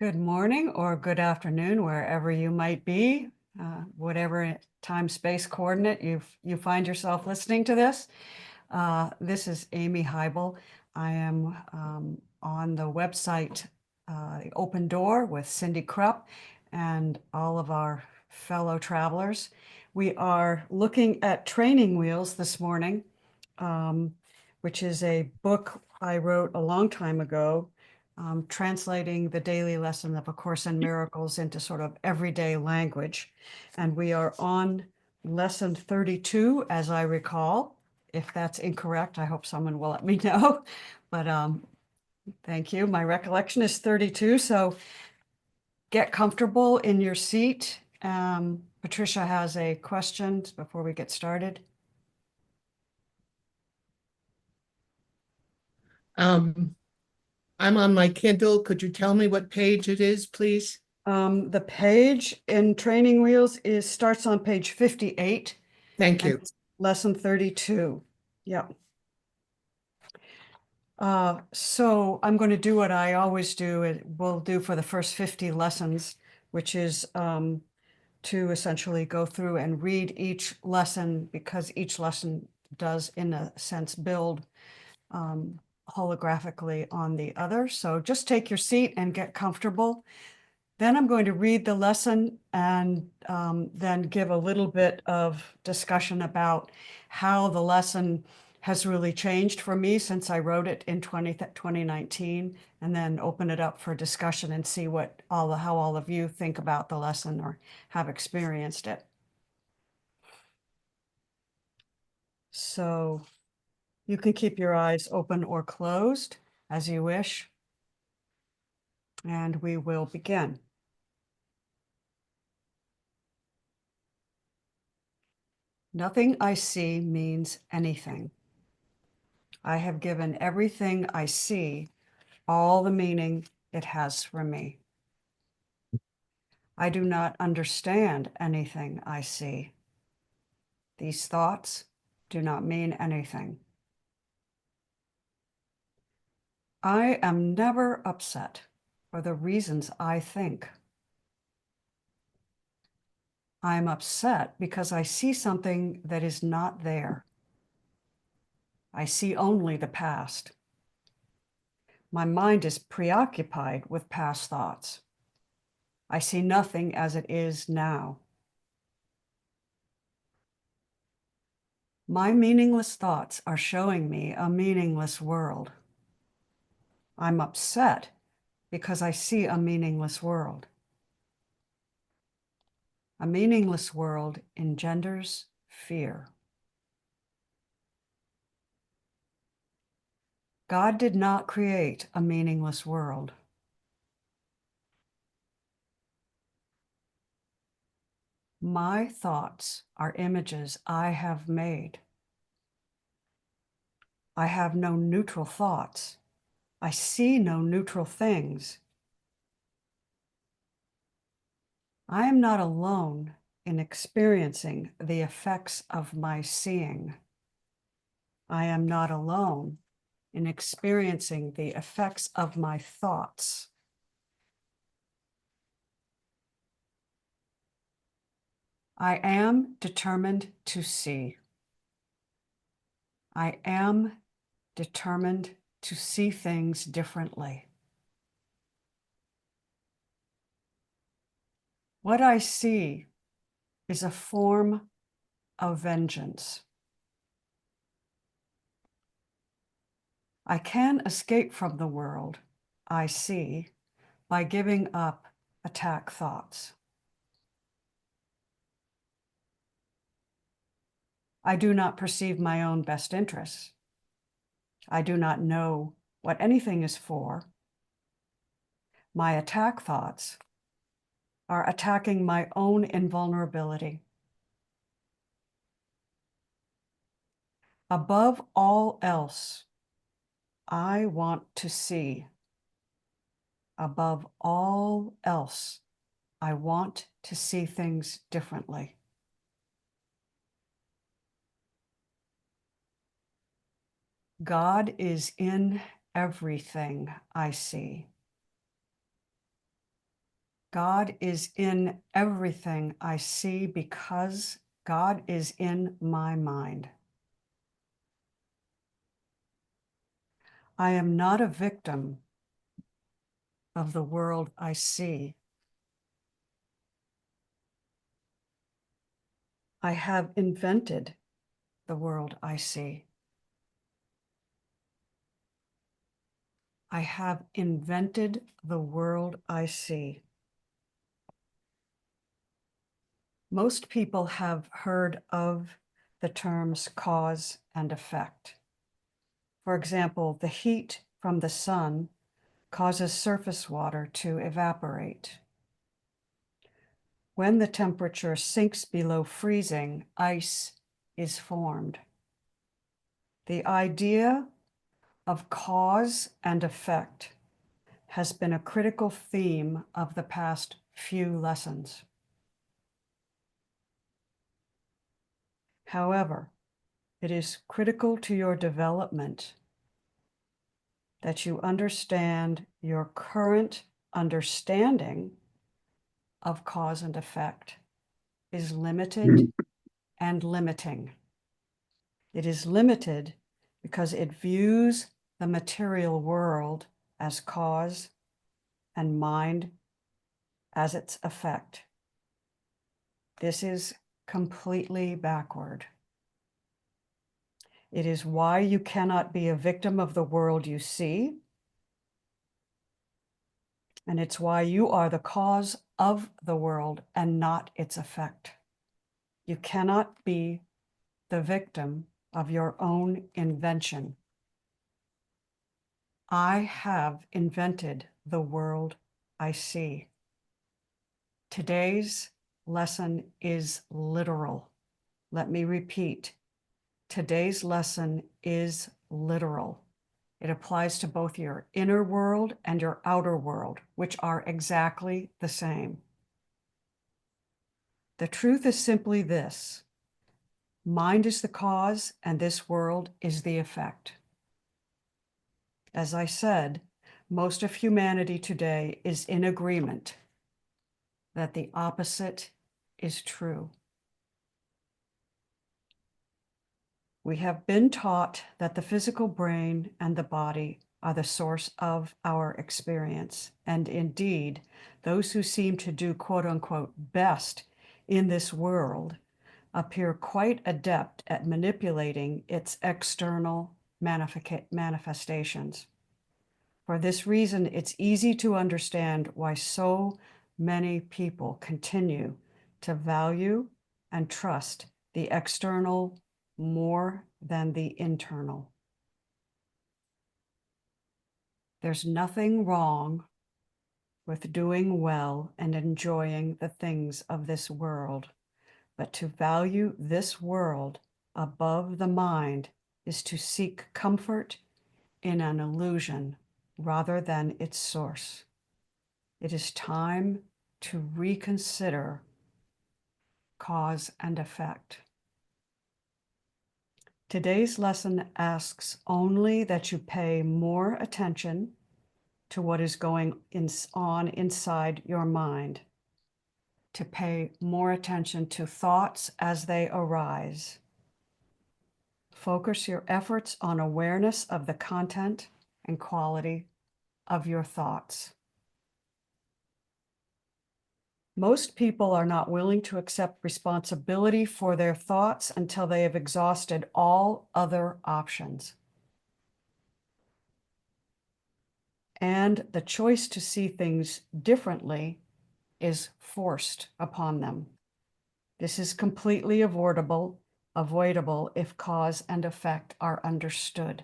Good morning or good afternoon, wherever you might be, whatever time, space coordinate you find yourself listening to this. This is Amy Haible. I am on the website The Open Door with Cindy Krupp and all of our fellow travelers. We are looking at Training Wheels this morning, which is a book I wrote a long time ago, translating the daily lesson of A Course in Miracles into sort of everyday language. And we are on lesson 32, as I recall. If that's incorrect, I hope someone will let me know. But thank you. My recollection is 32. So get comfortable in your seat. Patricia has a question before we get started. I'm on my Kindle. Could you tell me what page it is, please? The page in Training Wheels starts on page 58. Thank you. Lesson 32. Yeah. So I'm going to do what I always do. We'll do for the first 50 lessons, which is to essentially go through and read each lesson, because each lesson does, in a sense, build holographically on the other. So just take your seat and get comfortable. Then I'm going to read the lesson and then give a little bit of discussion about how the lesson has really changed for me since I wrote it in 2019, and then open it up for discussion and see how all of you think about the lesson or have experienced it. So you can keep your eyes open or closed as you wish, and we will begin. Nothing I see means anything. I have given everything I see all the meaning it has for me. I do not understand anything I see. These thoughts do not mean anything. I am never upset for the reasons I think. I am upset because I see something that is not there. I see only the past. My mind is preoccupied with past thoughts. I see nothing as it is now. My meaningless thoughts are showing me a meaningless world. I'm upset because I see a meaningless world. A meaningless world engenders fear. God did not create a meaningless world. My thoughts are images I have made. I have no neutral thoughts. I see no neutral things. I am not alone in experiencing the effects of my seeing. I am not alone in experiencing the effects of my thoughts. I am determined to see. I am determined to see things differently. What I see is a form of vengeance. I can escape from the world I see by giving up attack thoughts. I do not perceive my own best interests. I do not know what anything is for. My attack thoughts are attacking my own invulnerability. Above all else, I want to see. Above all else, I want to see things differently. God is in everything I see. God is in everything I see because God is in my mind. I am not a victim of the world I see. I have invented the world I see. I have invented the world I see. Most people have heard of the terms cause and effect. For example, the heat from the sun causes surface water to evaporate. When the temperature sinks below freezing, ice is formed. The idea of cause and effect has been a critical theme of the past few lessons. However, it is critical to your development that you understand your current understanding of cause and effect is limited and limiting. It is limited because it views the material world as cause and mind as its effect. This is completely backward. It is why you cannot be a victim of the world you see, and it's why you are the cause of the world and not its effect. You cannot be the victim of your own invention. I have invented the world I see. Today's lesson is literal. Let me repeat. Today's lesson is literal. It applies to both your inner world and your outer world, which are exactly the same. The truth is simply this: mind is the cause and this world is the effect. As I said, most of humanity today is in agreement that the opposite is true. We have been taught that the physical brain and the body are the source of our experience. And indeed, those who seem to do quote unquote best in this world appear quite adept at manipulating its external manifestations. For this reason, it's easy to understand why so many people continue to value and trust the external more than the internal. There's nothing wrong with doing well and enjoying the things of this world, but to value this world above the mind is to seek comfort in an illusion rather than its source. It is time to reconsider cause and effect. Today's lesson asks only that you pay more attention to what is going on inside your mind, to pay more attention to thoughts as they arise. Focus your efforts on awareness of the content and quality of your thoughts. Most people are not willing to accept responsibility for their thoughts until they have exhausted all other options. And the choice to see things differently is forced upon them. This is completely avoidable if cause and effect are understood.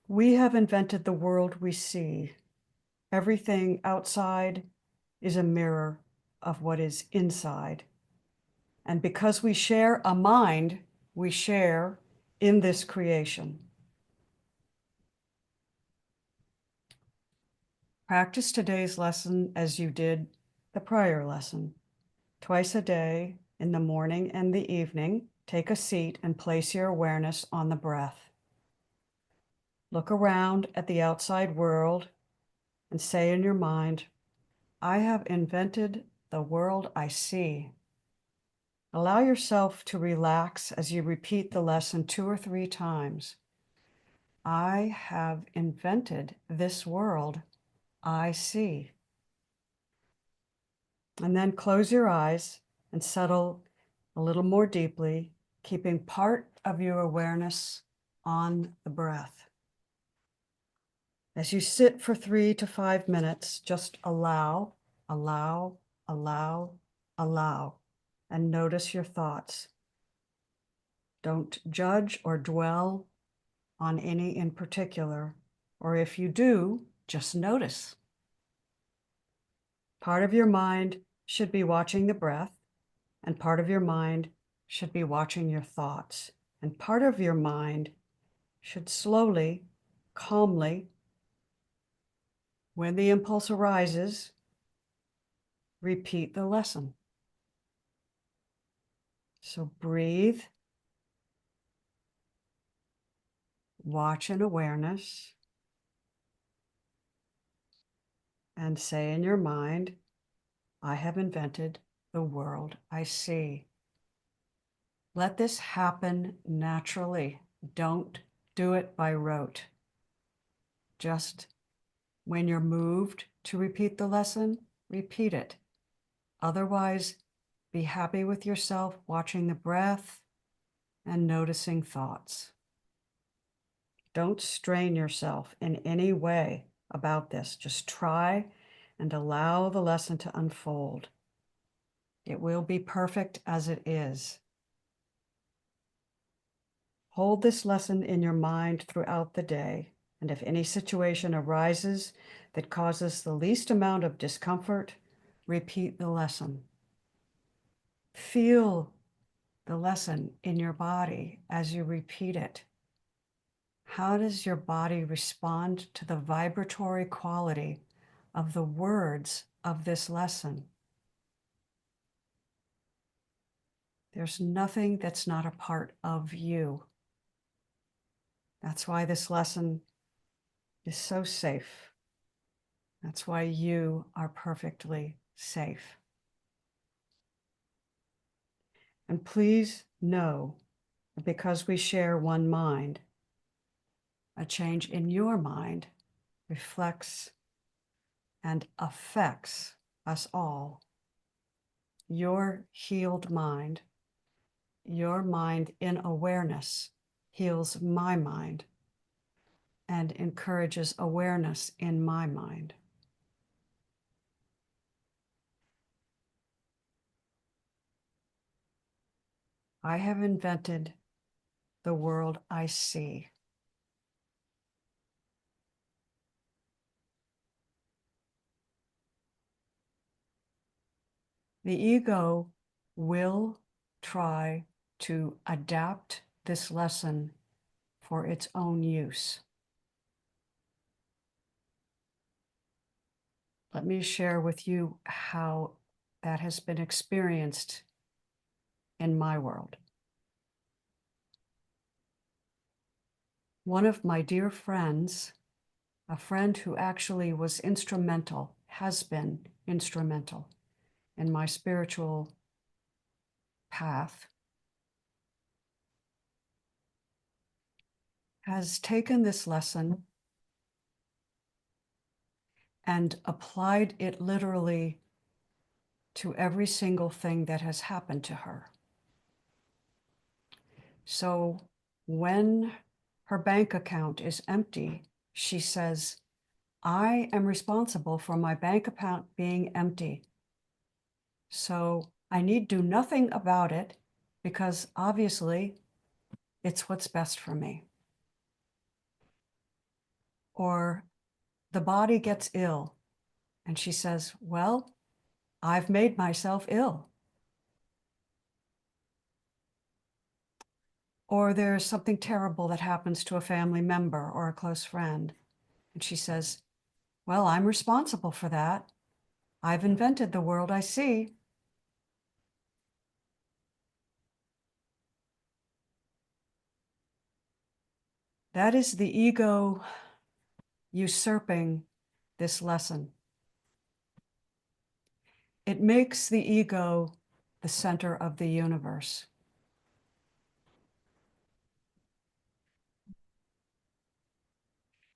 We have invented the world we see. Everything outside is a mirror of what is inside. And because we share a mind, we share in this creation. Practice today's lesson as you did the prior lesson. Twice a day, in the morning and the evening, take a seat and place your awareness on the breath. Look around at the outside world and say in your mind, I have invented the world I see. Allow yourself to relax as you repeat the lesson 2 or 3 times. I have invented this world I see. And then close your eyes and settle a little more deeply, keeping part of your awareness on the breath. As you sit for 3 to 5 minutes, just allow, allow, allow, allow, and notice your thoughts. Don't judge or dwell on any in particular, or if you do, just notice. Part of your mind should be watching the breath, and part of your mind should be watching your thoughts. And part of your mind should slowly, calmly, when the impulse arises, repeat the lesson. So breathe, watch in awareness, and say in your mind, I have invented the world I see. Let this happen naturally. Don't do it by rote. Just when you're moved to repeat the lesson, repeat it. Otherwise, be happy with yourself, watching the breath and noticing thoughts. Don't strain yourself in any way about this. Just try and allow the lesson to unfold. It will be perfect as it is. Hold this lesson in your mind throughout the day, and if any situation arises that causes the least amount of discomfort, repeat the lesson. Feel the lesson in your body as you repeat it. How does your body respond to the vibratory quality of the words of this lesson? There's nothing that's not a part of you. That's why this lesson is so safe. That's why you are perfectly safe. And please know that because we share one mind, a change in your mind reflects and affects us all. Your healed mind, your mind in awareness, heals my mind and encourages awareness in my mind. I have invented the world I see. The ego will try to adapt this lesson for its own use. Let me share with you how that has been experienced in my world. One of my dear friends, a friend who actually was instrumental, has been instrumental in my spiritual path, has taken this lesson and applied it literally to every single thing that has happened to her. So when her bank account is empty, she says, I am responsible for my bank account being empty. So I need do nothing about it because obviously it's what's best for me. Or the body gets ill and she says, well, I've made myself ill. Or there's something terrible that happens to a family member or a close friend. And she says, well, I'm responsible for that. I've invented the world I see. That is the ego usurping this lesson. It makes the ego the center of the universe.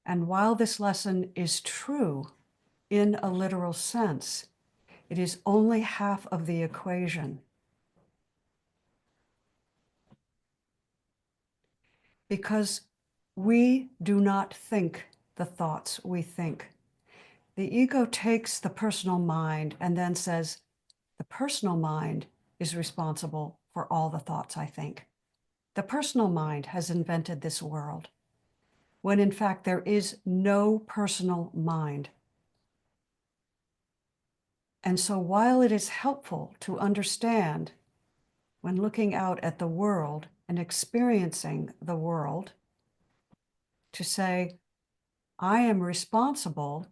And while this lesson is true in a literal sense, it is only half of the equation. Because we do not think the thoughts we think. The ego takes the personal mind and then says, the personal mind is responsible for all the thoughts I think. The personal mind has invented this world, when in fact there is no personal mind. And so while it is helpful to understand when looking out at the world and experiencing the world, to say, I am responsible,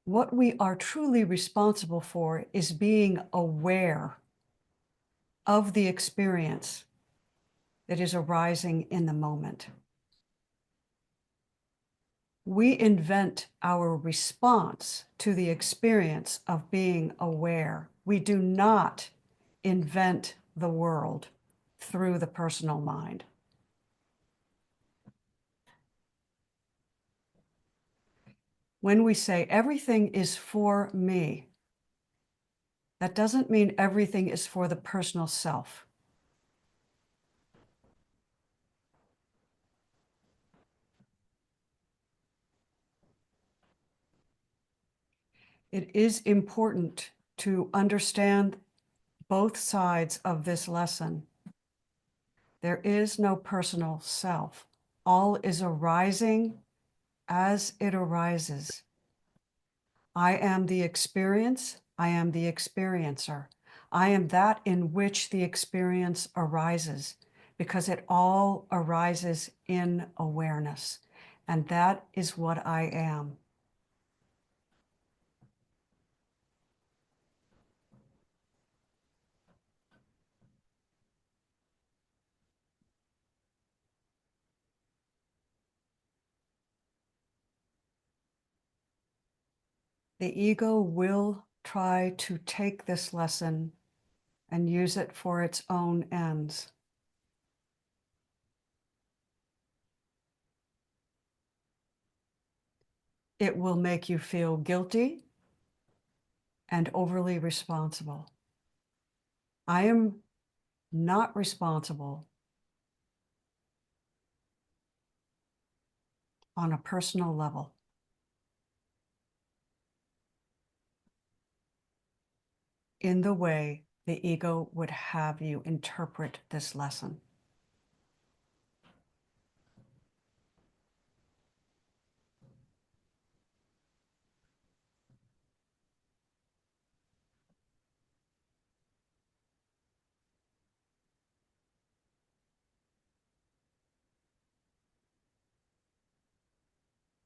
what we are truly responsible for is being aware of the experience that is arising in the moment. We invent our response to the experience of being aware. We do not invent the world through the personal mind. When we say everything is for me, that doesn't mean everything is for the personal self. It is important to understand both sides of this lesson. There is no personal self. All is arising as it arises. I am the experience. I am the experiencer. I am that in which the experience arises, because it all arises in awareness. And that is what I am. The ego will try to take this lesson and use it for its own ends. It will make you feel guilty and overly responsible. I am not responsible on a personal level. In the way the ego would have you interpret this lesson.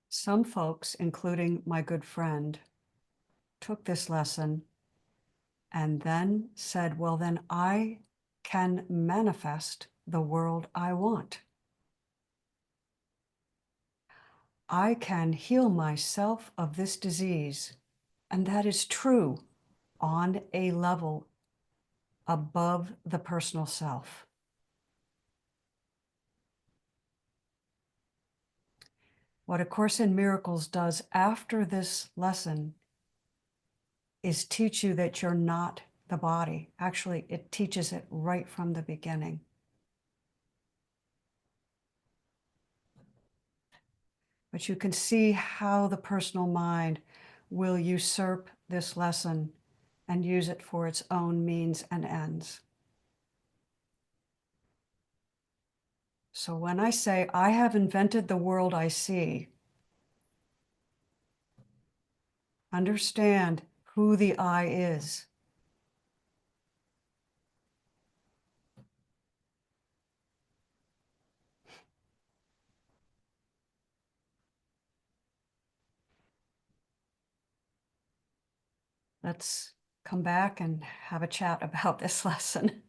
Some folks, including my good friend, took this lesson and then said, well, then I can manifest the world I want. I can heal myself of this disease. And that is true on a level above the personal self. What A Course in Miracles does after this lesson is teach you that you're not the body. Actually, it teaches it right from the beginning. But you can see how the personal mind will usurp this lesson and use it for its own means and ends. So when I say, I have invented the world I see, understand who the I is. Let's come back and have a chat about this lesson.